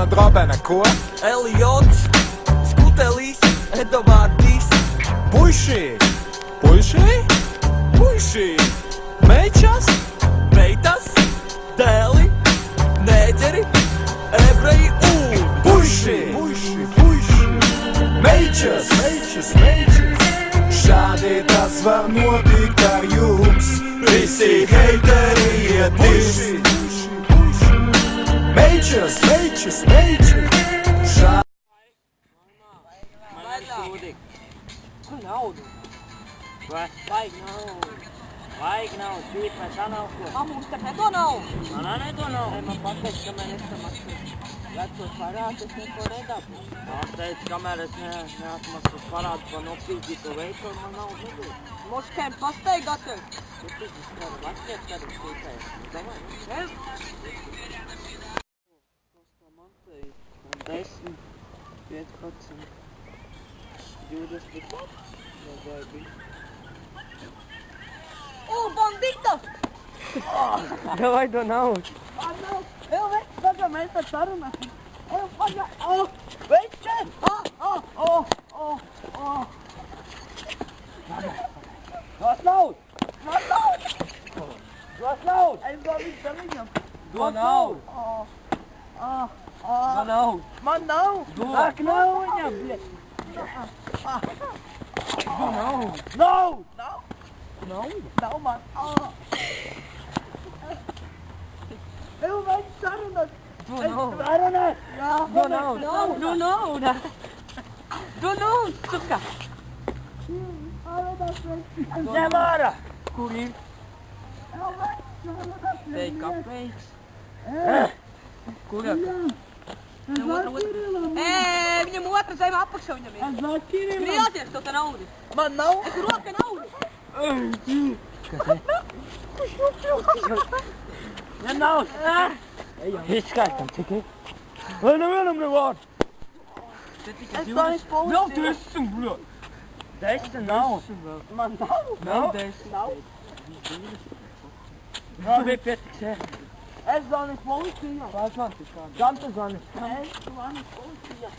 Mana drobene, ko? Eliots, Skutelis, Edovardis. Puiši! Puiši? Puiši! Mečas? Meitas, dēli, nēģeri, ebreji un Puiši! Puiši! Puiši! Mečas! Mečas! Mečas! Šādi tas var notikt ar jums. Visi heiteri iet puiši! Puiši! Puiši! Mečas! Mečas! Mečas! Šādi... Kur naudu? Vajag naudu. Vajag naudu, tīt mēs anauko. Mums te nedo naudu. Man nedo naudu. Man pateic, ka mēs nesamaksāsim. Vecos parādus es neko nedabū. Man teica, kamēr es neatmaksu parādu par nopīdīto veikalu, man naudu nedod. Mums kēm pasteigāt. Tu tici skara vecēt, kad es tikai. Domāju, Kosto man teica 10, 15, 20 vai bija. Bandita! Давай до naudu. Evo već, sada mēs ar sarunāsim. Evo, paga, već te! Dos naudu! Man naudu! Dos naudu! Es vēl viņš te viņam. Do naudu! Do naudu! Man nav! Ak nav viņam, bļet! Do naudu! Nav! Naudu! Nav man! Evo već sarunāt. Do naudu! Sarunāt! Jā, Do naudu! Do naudu! Do naudu, suka! Sarunāt već. Ņem ārā! Kur ir? Evo već sarunāt. Te kāpēc? Kur ir? Viņam otra zeme apakšā viņam ir. Es vēl Kirilam! Griezies to te naudu. Man nav. Es roka naudu. Ņem naudu! Izskaitam, cik ir? Vai nevienam nevārds? Es tā izpaudu. Vēl 10, bļot! 10 nav! Man nav. Vēl 10! Nav. Vēl bija pietiksē! Es zvanu policijā. Kā zvani? Kam tu zvani? Es zvanu policijā.